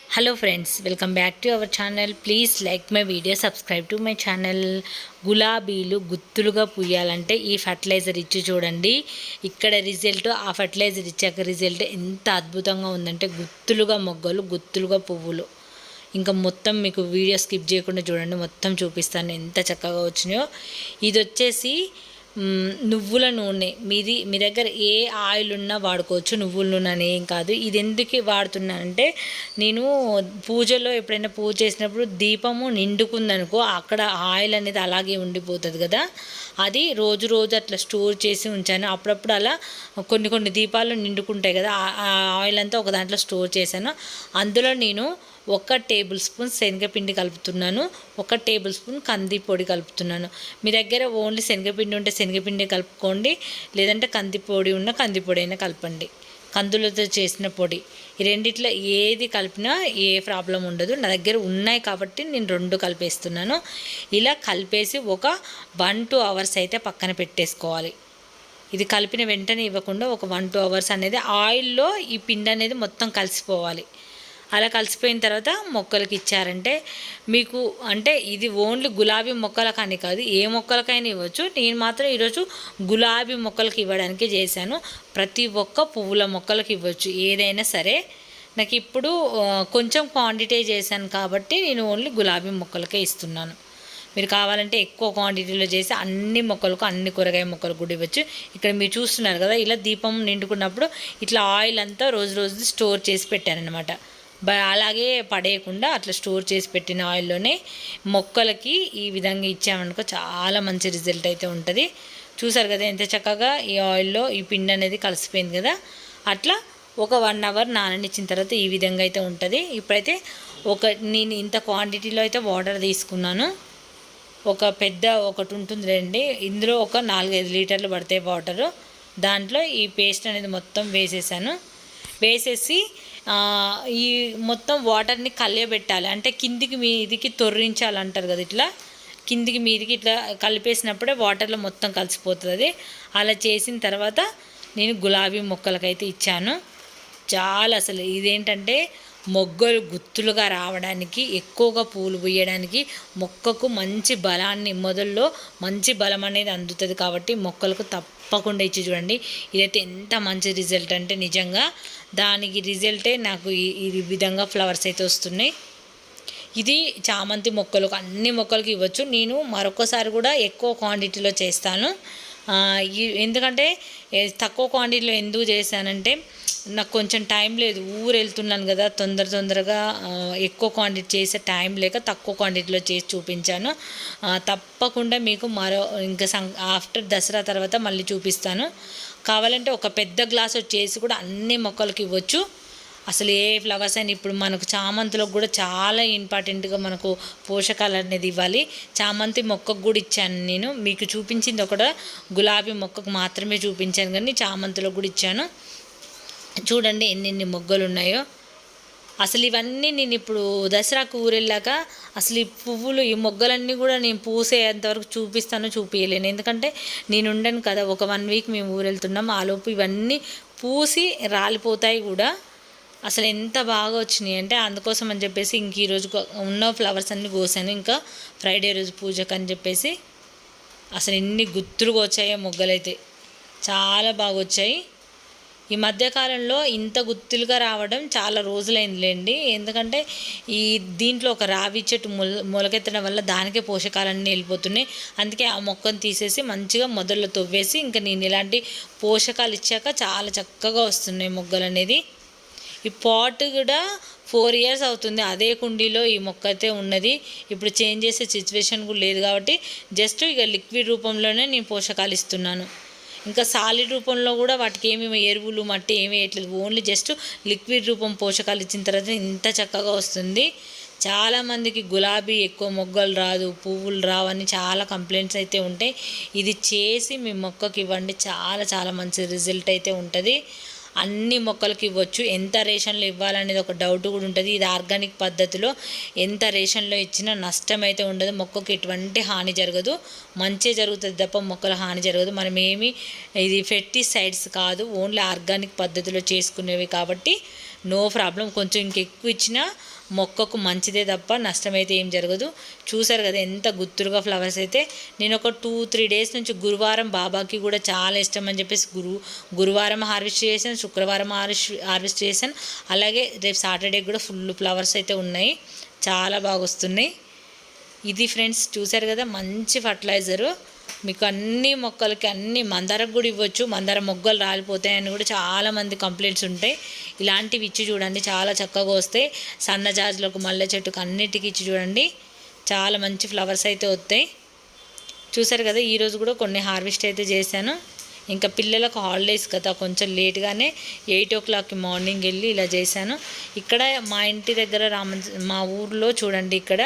Hello friends, welcome back to our channel. Please like my video, subscribe to my channel. గులాబీలు గుత్తులుగా పూయాలంటే ఈ fertiliser ఇచ్చి చూడండి. ఇక్కడ రిజల్ట్, ఆ ఫర్టిలైజర్ ఇచ్చాక రిజల్ట్ ఎంత అద్భుతంగా ఉందంటే గుత్తులుగా మొగ్గలు, గుత్తులుగా పువ్వులు. ఇంకా మొత్తం మీకు వీడియో స్కిప్ చేయకుండా చూడండి, మొత్తం చూపిస్తాను ఎంత చక్కగా వచ్చినాయో. ఇది వచ్చేసి నువ్వుల నూనె. మీ దగ్గర ఏ ఆయిల్ ఉన్నా వాడుకోవచ్చు, నువ్వుల నూనె అని ఏం కాదు. ఇది ఎందుకు వాడుతున్నానంటే, నేను పూజలో ఎప్పుడైనా పూజ చేసినప్పుడు దీపము నిండుకుందనుకో, అక్కడ ఆయిల్ అనేది అలాగే ఉండిపోతుంది కదా, అది రోజు రోజు అట్లా స్టోర్ చేసి ఉంచాను. అప్పుడప్పుడు అలా కొన్ని దీపాలు నిండుకుంటాయి కదా, ఆ ఆయిల్ అంతా ఒక దాంట్లో స్టోర్ చేశాను. అందులో నేను 1 టేబుల్ స్పూన్ శనగపిండి కలుపుతున్నాను, 1 టేబుల్ స్పూన్ కంది పొడి కలుపుతున్నాను. మీ దగ్గర ఓన్లీ శనగపిండి ఉంటే శనగపిండి కలుపుకోండి, లేదంటే కందిపొడి ఉన్న కందిపొడి అయినా కలపండి. కందులతో చేసిన పొడి, ఈ రెండిట్లో ఏది కలిపినా ఏ ప్రాబ్లం ఉండదు. నా దగ్గర ఉన్నాయి కాబట్టి నేను 2 కలిపేస్తున్నాను. ఇలా కలిపేసి ఒక 1-2 అవర్స్ అయితే పక్కన పెట్టేసుకోవాలి. ఇది కలిపిన వెంటనే ఇవ్వకుండా ఒక 1-2 అవర్స్ అనేది ఆయిల్లో ఈ పిండి అనేది మొత్తం కలిసిపోవాలి. అలా కలిసిపోయిన తర్వాత మొక్కలకి ఇచ్చారంటే మీకు, అంటే ఇది ఓన్లీ గులాబీ మొక్కలకని కాదు, ఏ మొక్కలకైనా ఇవ్వచ్చు. నేను మాత్రం ఈరోజు గులాబీ మొక్కలకి ఇవ్వడానికి చేశాను. ప్రతి ఒక్క పువ్వుల మొక్కలకి ఇవ్వచ్చు, ఏదైనా సరే. నాకు ఇప్పుడు కొంచెం క్వాంటిటీ చేశాను కాబట్టి నేను ఓన్లీ గులాబీ మొక్కలకే ఇస్తున్నాను. మీరు కావాలంటే ఎక్కువ క్వాంటిటీలో చేసి అన్ని మొక్కలకు, అన్ని కూరగాయ మొక్కలకు కూడా ఇవ్వచ్చు. ఇక్కడ మీరు చూస్తున్నారు కదా, ఇలా దీపం నిండుకున్నప్పుడు ఇట్లా ఆయిల్ అంతా రోజు స్టోర్ చేసి పెట్టానన్నమాట. అలాగే పడేయకుండా అట్లా స్టోర్ చేసి పెట్టిన ఆయిల్లోనే మొక్కలకి ఈ విధంగా ఇచ్చామనుకో చాలా మంచి రిజల్ట్ అయితే ఉంటుంది. చూసారు కదా ఎంత చక్కగా ఈ ఆయిల్లో ఈ పిండి అనేది కలిసిపోయింది కదా. అట్లా ఒక 1 అవర్ నాననిచ్చిన తర్వాత ఈ విధంగా అయితే ఉంటుంది. ఇప్పుడైతే నేను ఇంత క్వాంటిటీలో అయితే వాటర్ తీసుకున్నాను. ఒకటి ఉంటుంది రండి, ఇందులో ఒక 4-5 లీటర్లు పడతాయి వాటరు. దాంట్లో ఈ పేస్ట్ అనేది మొత్తం వేసేసి ఈ మొత్తం వాటర్ని కలియబెట్టాలి. అంటే కిందికి మీదికి తొర్రించాలంటారు కదా, ఇట్లా కిందికి మీదికి ఇట్లా కలిపేసినప్పుడే వాటర్లో మొత్తం కలిసిపోతుంది. అలా చేసిన తర్వాత నేను గులాబీ మొక్కలకైతే ఇచ్చాను. చాలా అసలు ఇదేంటంటే మొగ్గలు గుత్తులుగా రావడానికి, ఎక్కువగా పూలు పూయడానికి మొక్కకు మంచి బలాన్ని, మొదల్లో మంచి బలం అనేది అందుతుంది. కాబట్టి మొక్కలకు తప్పకుండా ఇచ్చి చూడండి. ఇదైతే ఎంత మంచి రిజల్ట్ అంటే నిజంగా దానికి రిజల్టే నాకు ఈ విధంగా ఫ్లవర్స్ అయితే వస్తున్నాయి. ఇది చామంతి మొక్కలకు, అన్ని మొక్కలకి ఇవ్వచ్చు. నేను మరొకసారి కూడా ఎక్కువ క్వాంటిటీలో చేస్తాను. ఎందుకంటే తక్కువ క్వాంటిటీలో ఎందుకు చేశానంటే, నాకు కొంచెం టైం లేదు, ఊరు వెళ్తున్నాను కదా, తొందరగా ఎక్కువ క్వాంటిటీ చేసే టైం లేక తక్కువ క్వాంటిటీలో చేసి చూపించాను. తప్పకుండా మీకు ఇంకా ఆఫ్టర్ దసరా తర్వాత మళ్ళీ చూపిస్తాను. కావాలంటే ఒక పెద్ద గ్లాస్ చేసి కూడా అన్ని మొక్కలకి ఇవ్వచ్చు. అసలు ఏ ఫ్లవర్స్ అయినా, ఇప్పుడు మనకు చామంతులకు కూడా చాలా ఇంపార్టెంట్గా మనకు పోషకాలు అనేది ఇవ్వాలి. చామంతి మొక్కకు కూడా ఇచ్చాను నేను. మీకు చూపించింది ఒకటి గులాబీ మొక్కకు మాత్రమే చూపించాను, కానీ చామంతులకు కూడా ఇచ్చాను. చూడండి ఎన్ని మొగ్గలు ఉన్నాయో. అసలు ఇవన్నీ నేను ఇప్పుడు దసరాకు ఊరెళ్ళాక అసలు ఈ పువ్వులు, ఈ మొగ్గలన్నీ కూడా నేను పూసేంతవరకు చూపించలేను. ఎందుకంటే నేను ఉండను కదా, ఒక 1 వీక్ మేము ఊరెళ్తున్నాం. ఆలోపు ఇవన్నీ పూసి రాలిపోతాయి కూడా. అసలు ఎంత బాగా వచ్చినాయి అంటే, అందుకోసం అని చెప్పేసి ఇంక ఈరోజు ఉన్న ఫ్లవర్స్ అన్నీ కోసాను, ఇంకా ఫ్రైడే రోజు పూజకు అని చెప్పేసి. అసలు ఎన్ని గుత్తులుగా వచ్చాయో మొగ్గలైతే, చాలా బాగా వచ్చాయి. ఈ మధ్యకాలంలో ఇంత గుత్తులుగా రావడం చాలా రోజులైందిలేండి. ఎందుకంటే దీంట్లో ఒక రావి చెట్టు మొలకెత్తడం వల్ల దానికే పోషకాలన్నీ వెళ్ళిపోతున్నాయి. అందుకే ఆ మొక్కను తీసేసి మంచిగా మొదల్లో తవ్వేసి ఇంకా నేను ఇలాంటి పోషకాలు ఇచ్చాక చాలా చక్కగా వస్తున్నాయి మొగ్గలు అనేది. ఈ పాట్ కూడా 4 ఇయర్స్ అవుతుంది, అదే కుండీలో ఈ మొక్క అయితే ఉన్నది. ఇప్పుడు చేంజ్ చేసే సిచ్యువేషన్ కూడా లేదు కాబట్టి జస్ట్ ఇక లిక్విడ్ రూపంలోనే నేను పోషకాలు ఇస్తున్నాను. ఇంకా సాలిడ్ రూపంలో కూడా వాటికి ఏమేమి ఎరువులు, మట్టి ఏమీ వేయట్లేదు. ఓన్లీ జస్ట్ లిక్విడ్ రూపం పోషకాలు ఇచ్చిన తర్వాత ఇంత చక్కగా వస్తుంది. చాలామందికి గులాబీ ఎక్కువ మొగ్గలు రాదు, పువ్వులు రావని చాలా కంప్లైంట్స్ అయితే ఉంటాయి. ఇది చేసి మీ మొక్కకి ఇవ్వండి, చాలా మంచి రిజల్ట్ అయితే ఉంటుంది. అన్ని మొక్కలకి ఇవ్వచ్చు. ఎంత రేషన్లో ఇవ్వాలనేది ఒక డౌట్ కూడా ఉంటుంది. ఇది ఆర్గానిక్ పద్ధతిలో ఎంత రేషన్లో ఇచ్చినా నష్టం అయితే ఉండదు, మొక్కకు ఎటువంటి హాని జరగదు, మంచి జరుగుతుంది తప్ప మొక్కల హాని జరగదు. ఇది పెస్టిసైడ్స్ కాదు, ఓన్లీ ఆర్గానిక్ పద్ధతిలో చేసుకునేవి కాబట్టి నో ప్రాబ్లం. కొంచెం ఇంకెక్కువ ఇచ్చినా మొక్కకు మంచిదే తప్ప నష్టమైతే ఏం జరగదు. చూసారు కదా ఎంత గుత్తురుగా ఫ్లవర్స్ అయితే. నేను ఒక 2-3 డేస్ నుంచి గురువారం బాబాకి కూడా చాలా ఇష్టం అని చెప్పేసి గురువారం హార్వెస్ట్ చేశాను, శుక్రవారం హార్వెస్ట్ చేశాను. అలాగే రేపు సాటర్డే కూడా ఫుల్ ఫ్లవర్స్ అయితే ఉన్నాయి, చాలా బాగా వస్తున్నాయి. ఇది ఫ్రెండ్స్ చూసారు కదా మంచి ఫర్టిలైజరు. మీకు అన్ని మొక్కలకి అన్ని మందారకు కూడా ఇవ్వచ్చు. మందార మొగ్గలు రాలిపోతాయని కూడా చాలామంది కంప్లైంట్స్ ఉంటాయి. ఇలాంటివి ఇచ్చి చూడండి, చాలా చక్కగా వస్తాయి. సన్నజాజులకు, మల్లె చెట్టుకు అన్నిటికీ ఇచ్చి చూడండి, చాలా మంచి ఫ్లవర్స్ అయితే వస్తాయి. చూసారు కదా ఈరోజు కూడా కొన్ని హార్వెస్ట్ అయితే చేశాను. ఇంకా పిల్లలకు హాలిడేస్ కదా, కొంచెం లేట్గానే 8 o'clock మార్నింగ్ వెళ్ళి ఇలా చేశాను. ఇక్కడ మా ఇంటి దగ్గర మా ఊర్లో చూడండి, ఇక్కడ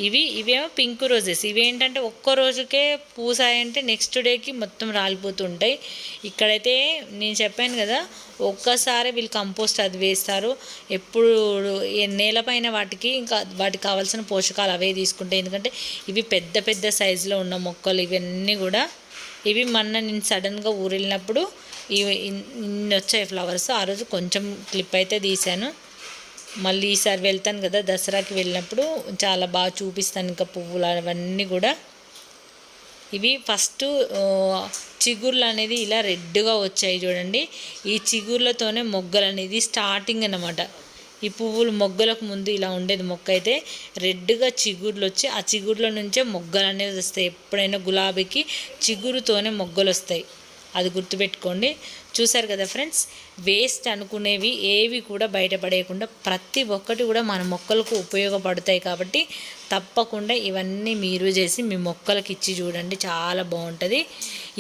ఇవేమో పింక్ రోజెస్. ఇవేంటంటే ఒక్క రోజుకే పూసాయంటే నెక్స్ట్ డేకి మొత్తం రాలిపోతుంటాయి. ఇక్కడైతే నేను చెప్పాను కదా, ఒక్కసారి వీళ్ళు కంపోస్ట్ అది వేస్తారు. ఎప్పుడు నేలపైన వాటికి కావాల్సిన పోషకాలు అవే తీసుకుంటాయి. ఎందుకంటే ఇవి పెద్ద పెద్ద సైజులో ఉన్న మొక్కలు ఇవన్నీ కూడా. ఇవి నేను సడన్గా ఊరు వెళ్ళినప్పుడు ఇన్ని వచ్చాయి ఫ్లవర్స్. ఆ రోజు కొంచెం క్లిప్ అయితే తీశాను. మళ్ళీ ఈసారి వెళ్తాను కదా దసరాకి వెళ్ళినప్పుడు చాలా బాగా చూపిస్తాను ఇంకా పువ్వులు అవన్నీ కూడా. ఇవి ఫస్ట్ చిగుర్లు అనేది ఇలా రెడ్గా వచ్చాయి చూడండి. ఈ చిగుర్లతోనే మొగ్గలు అనేది స్టార్టింగ్ అన్నమాట. ఈ పువ్వులు మొగ్గలకు ముందు ఇలా ఉండేది మొక్క, అయితే రెడ్గా చిగుర్లు వచ్చి ఆ చిగుర్ల నుంచే మొగ్గలు అనేది వస్తాయి. ఎప్పుడైనా గులాబీకి చిగురుతోనే మొగ్గలు వస్తాయి, అది గుర్తుపెట్టుకోండి. చూసారు కదా ఫ్రెండ్స్, వేస్ట్ అనుకునేవి ఏవి కూడా బయటపడేయకుండా ప్రతి ఒక్కటి కూడా మన మొక్కలకు ఉపయోగపడతాయి. కాబట్టి తప్పకుండా ఇవన్నీ మీరు చేసి మీ మొక్కలకి ఇచ్చి చూడండి, చాలా బాగుంటుంది.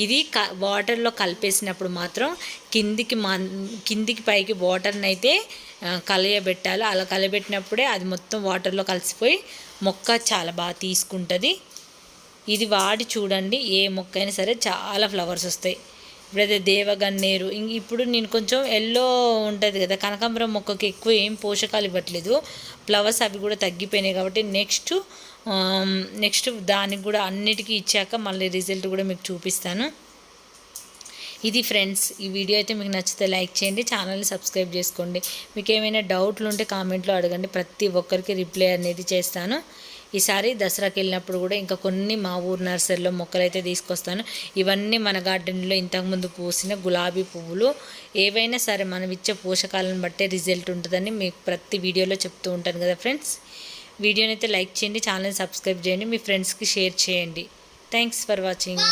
ఇది వాటర్లో కలిపేసినప్పుడు మాత్రం కిందికి పైకి వాటర్ని అయితే కలియబెట్టాలి. అలా కలియబెట్టినప్పుడే అది మొత్తం వాటర్లో కలిసిపోయి మొక్క చాలా బాగా తీసుకుంటుంది. ఇది వాడి చూడండి, ఏ మొక్క అయినా సరే చాలా ఫ్లవర్స్ వస్తాయి. ఇప్పుడైతే దేవగన్నేరు, ఇప్పుడు నేను కొంచెం ఎల్లో ఉంటుంది కదా, కనకాంబరం మొక్కకి ఎక్కువ ఏం పోషకాలు ఇవ్వట్లేదు, ఫ్లవర్స్ అవి కూడా తగ్గిపోయినాయి. కాబట్టి నెక్స్ట్ దానికి కూడా అన్నిటికీ ఇచ్చాక మళ్ళీ రిజల్ట్ కూడా మీకు చూపిస్తాను. ఇది ఫ్రెండ్స్, ఈ వీడియో అయితే మీకు నచ్చితే లైక్ చేయండి, ఛానల్ని సబ్స్క్రైబ్ చేసుకోండి. మీకు ఏమైనా డౌట్లు ఉంటే కామెంట్లో అడగండి, ప్రతి ఒక్కరికి రిప్లై అనేది చేస్తాను. ఈసారి దసరాకి వెళ్ళినప్పుడు కూడా ఇంకా కొన్ని మా ఊరు నర్సరీలో మొక్కలు అయితే తీసుకొస్తాను. ఇవన్నీ మన గార్డెన్లో ఇంతకుముందు పూసిన గులాబీ పువ్వులు. ఏవైనా సరే మనం ఇచ్చే పోషకాలను బట్టే రిజల్ట్ ఉంటుందని మీకు ప్రతి వీడియోలో చెప్తూ ఉంటాను కదా ఫ్రెండ్స్. వీడియోని అయితే లైక్ చేయండి, ఛానల్ని సబ్స్క్రైబ్ చేయండి, మీ ఫ్రెండ్స్కి షేర్ చేయండి. Thanks for watching.